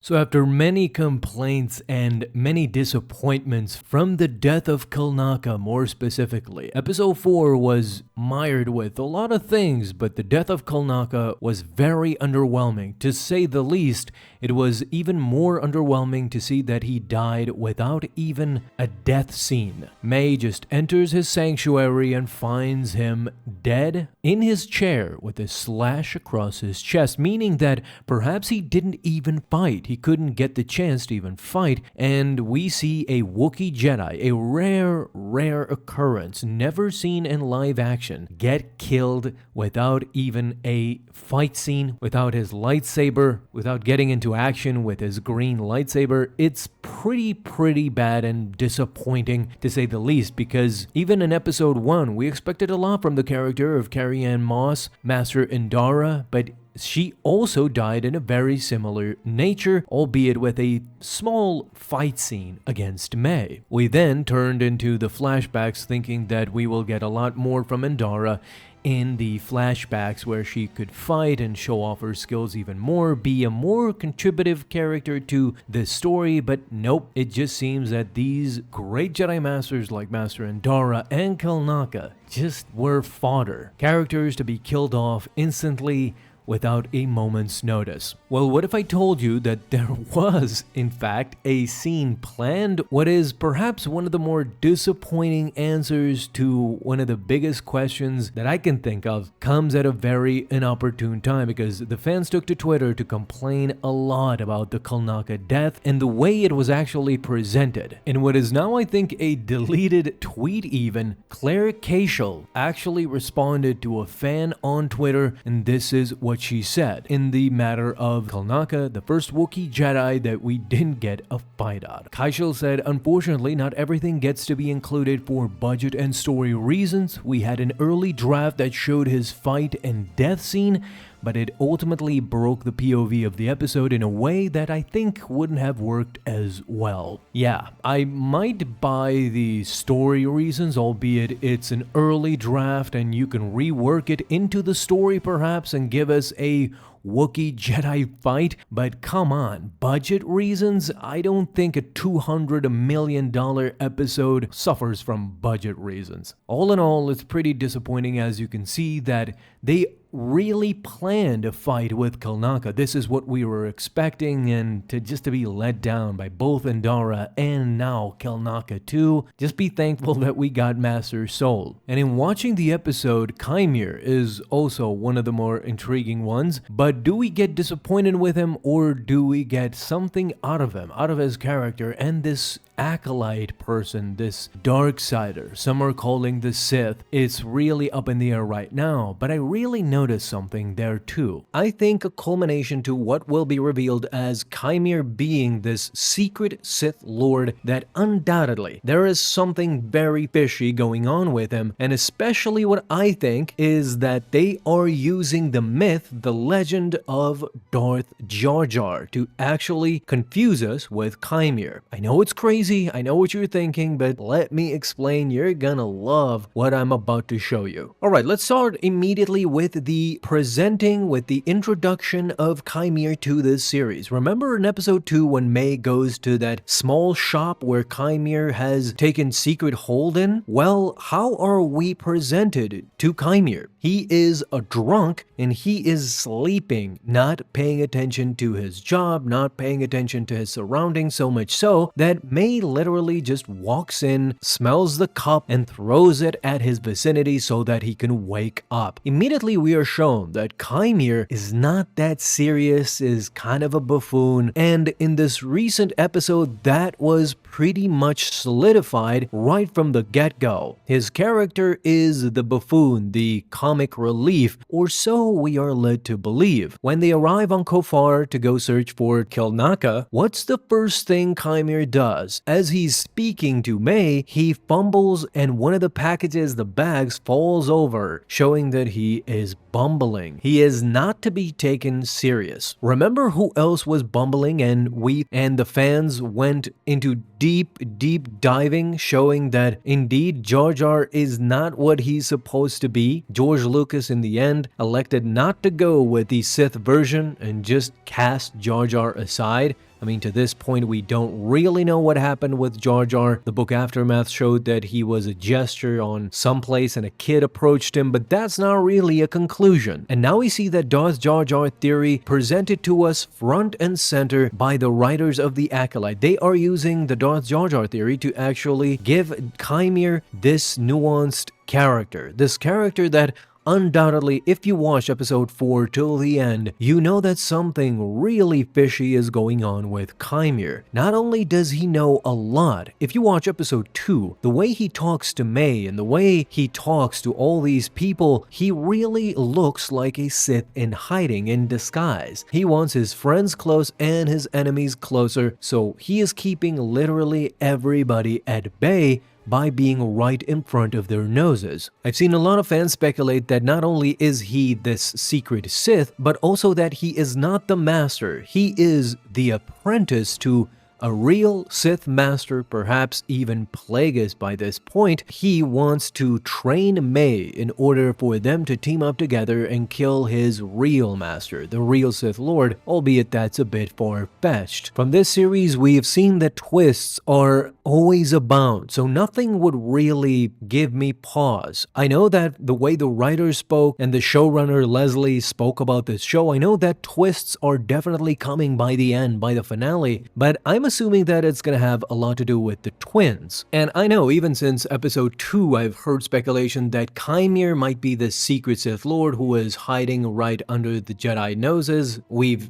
So after many complaints and many disappointments from the death of Kilnaka more specifically, episode 4 was mired with a lot of things, but the death of Kilnaka was very underwhelming. To say the least, it was even more underwhelming to see that he died without even a death scene. May just enters his sanctuary and finds him dead in his chair with a slash across his chest, meaning that perhaps he didn't even fight. He couldn't get the chance to even fight, and we see a Wookiee Jedi, a rare occurrence, never seen in live action, get killed without even a fight scene, without his lightsaber, without getting into action with his green lightsaber. It's pretty bad and disappointing to say the least, because even in episode 1, we expected a lot from the character of Carrie-Anne Moss, Master Indara, but she also died in a very similar nature, albeit with a small fight scene against May. We then turned into the flashbacks thinking that we will get a lot more from Indara in the flashbacks where she could fight and show off her skills even more, be a more contributive character to the story, but nope, it just seems that these great Jedi Masters like Master Indara and Kilnaka just were fodder. Characters to be killed off instantly without a moment's notice. Well, what if I told you that there was, in fact, a scene planned? What is perhaps one of the more disappointing answers to one of the biggest questions that I can think of comes at a very inopportune time, because the fans took to Twitter to complain a lot about the Kilnaka death and the way it was actually presented. In what is now, I think, a deleted tweet even, Claire Cashel actually responded to a fan on Twitter, and this is what she said in the matter of Kilnaka, the first Wookiee Jedi that we didn't get a fight on. Kaishel said, "Unfortunately, not everything gets to be included for budget and story reasons. We had an early draft that showed his fight and death scene, but it ultimately broke the POV of the episode in a way that I think wouldn't have worked as well." Yeah, I might buy the story reasons, albeit it's an early draft and you can rework it into the story perhaps and give us a Wookiee Jedi fight, but come on, budget reasons? I don't think a $200 million episode suffers from budget reasons. All in all, it's pretty disappointing, as you can see, that they really planned a fight with Kilnaka. This is what we were expecting, and to be let down by both Indara and now Kilnaka too. Just be thankful that we got Master Soul. And in watching the episode, Kymir is also one of the more intriguing ones, but do we get disappointed with him, or do we get something out of him, out of his character and this acolyte person, this Darksider? Some are calling the Sith. It's really up in the air right now, but I really noticed something there too. I think a culmination to what will be revealed as Kymir being this secret Sith Lord, that undoubtedly there is something very fishy going on with him, and especially what I think is that they are using the myth, the legend of Darth Jar Jar to actually confuse us with Kymir. I know it's crazy, I know what you're thinking, but let me explain. You're gonna love what I'm about to show you. Alright, let's start immediately with the presenting, with the introduction of Kymir to this series. Remember in episode 2 when May goes to that small shop where Kymir has taken secret hold in? Well, how are we presented to Kymir? He is a drunk and he is sleeping, not paying attention to his job, not paying attention to his surroundings, so much so that May literally just walks in, smells the cup, and throws it at his vicinity so that he can wake up. Immediately we are shown that Kymir is not that serious, is kind of a buffoon, and in this recent episode that was pretty much solidified right from the get-go. His character is the buffoon, the comic relief, or so we are led to believe. When they arrive on Kofar to go search for Kilnaka, what's the first thing Kymir does? As he's speaking to May, he fumbles and one of the packages, the bags, falls over, showing that he is bumbling. He is not to be taken serious. Remember who else was bumbling, and we and the fans went into deep diving, showing that indeed Jar Jar is not what he's supposed to be. George Lucas in the end elected not to go with the Sith version and just cast Jar Jar aside. I mean, to this point, we don't really know what happened with Jar Jar. The book Aftermath showed that he was a gesture on someplace and a kid approached him, but that's not really a conclusion. And now we see that Darth Jar Jar theory presented to us front and center by the writers of The Acolyte. They are using the Darth Jar Jar theory to actually give Chimere this nuanced character. This character that undoubtedly, if you watch episode 4 till the end, you know that something really fishy is going on with Chimere. Not only does he know a lot, if you watch episode 2, the way he talks to May and the way he talks to all these people, he really looks like a Sith in hiding, in disguise. He wants his friends close and his enemies closer, so he is keeping literally everybody at bay by being right in front of their noses. I've seen a lot of fans speculate that not only is he this secret Sith, but also that he is not the master. He is the apprentice to a real Sith master, perhaps even Plagueis by this point. He wants to train May in order for them to team up together and kill his real master, the real Sith Lord, albeit that's a bit far-fetched. From this series, we have seen that twists are always abound, so nothing would really give me pause. I know that the way the writers spoke and the showrunner Leslie spoke about this show, I know that twists are definitely coming by the end, by the finale, but I'm assuming that it's gonna have a lot to do with the twins. And I know even since episode 2, I've heard speculation that Chimere might be the secret Sith Lord who is hiding right under the Jedi noses.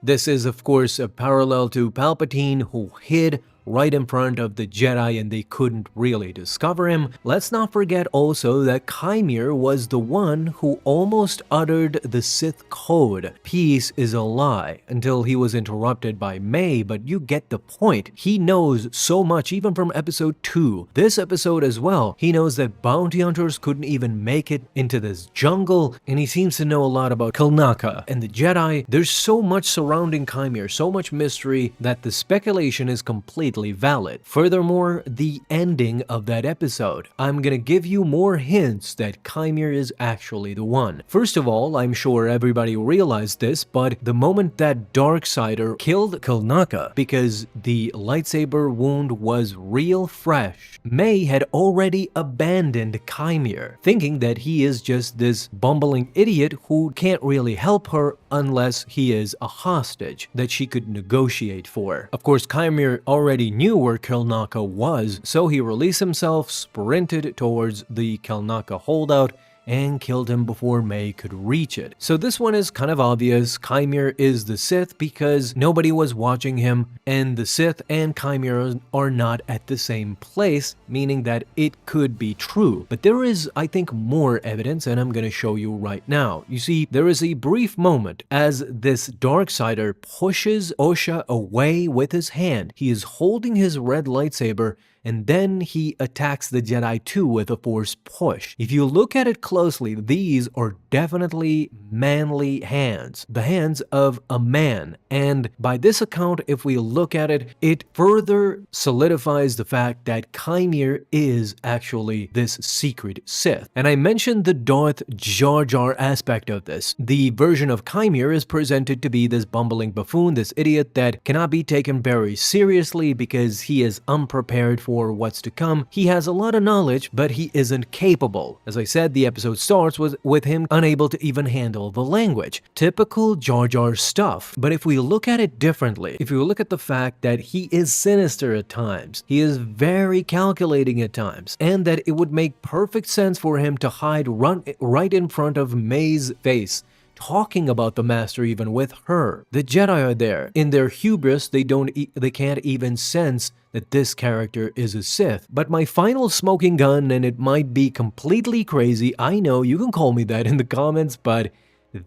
This is of course a parallel to Palpatine, who hid right in front of the Jedi and they couldn't really discover him. Let's not forget also that Chimere was the one who almost uttered the Sith code, "Peace is a lie," until he was interrupted by May, but you get the point. He knows so much even from episode 2. This episode as well, he knows that bounty hunters couldn't even make it into this jungle, and he seems to know a lot about Kelnaka and the Jedi. There's so much surrounding Chimere, so much mystery, that the speculation is completely valid. Furthermore, the ending of that episode. I'm gonna give you more hints that Chimere is actually the one. First of all, I'm sure everybody realized this, but the moment that Darksider killed Kelnaka, because the lightsaber wound was real fresh, May had already abandoned Chimere, thinking that he is just this bumbling idiot who can't really help her unless he is a hostage that she could negotiate for. Of course, Chimere already knew where Kelnaka was, so he released himself, sprinted towards the Kelnaka holdout, and killed him before May could reach it. So this one is kind of obvious. Chimere is the Sith because nobody was watching him, and the Sith and Chimera are not at the same place, meaning that it could be true. But there is, I think, more evidence, and I'm going to show you right now. You see, there is a brief moment as this Darksider pushes Osha away with his hand. He is holding his red lightsaber, and then he attacks the Jedi too with a force push. If you look at it closely, these are definitely manly hands, the hands of a man. And by this account, if we look at it, it further solidifies the fact that Chimere is actually this secret Sith. And I mentioned the Darth Jar Jar aspect of this. The version of Chimere is presented to be this bumbling buffoon, this idiot that cannot be taken very seriously because he is unprepared for what's to come. He has a lot of knowledge, but he isn't capable. As I said, the episode starts with him unable to even handle the language. Typical Jar Jar stuff. But if we look at it differently, if we look at the fact that he is sinister at times, he is very calculating at times, and that it would make perfect sense for him to hide right in front of May's face, talking about the Master even with her. The Jedi are there. In their hubris, they can't even sense that this character is a Sith. But my final smoking gun, and it might be completely crazy, I know, you can call me that in the comments, but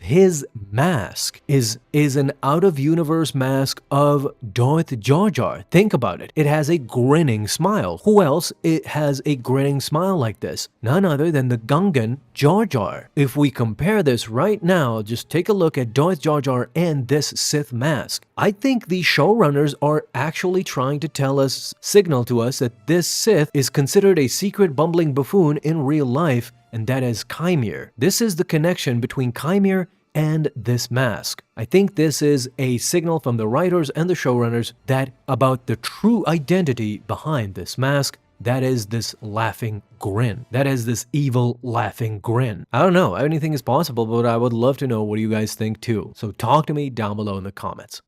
his mask is an out-of-universe mask of Darth Jar Jar. Think about it. It has a grinning smile. Who else has a grinning smile like this? None other than the Gungan Jar Jar. If we compare this right now, just take a look at Darth Jar Jar and this Sith mask. I think the showrunners are actually trying to signal to us that this Sith is considered a secret bumbling buffoon in real life, and that is Chimere. This is the connection between Chimere and this mask. I think this is a signal from the writers and the showrunners that about the true identity behind this mask. That is this laughing grin. That is this evil laughing grin. I don't know, anything is possible, but I would love to know what you guys think too. So talk to me down below in the comments.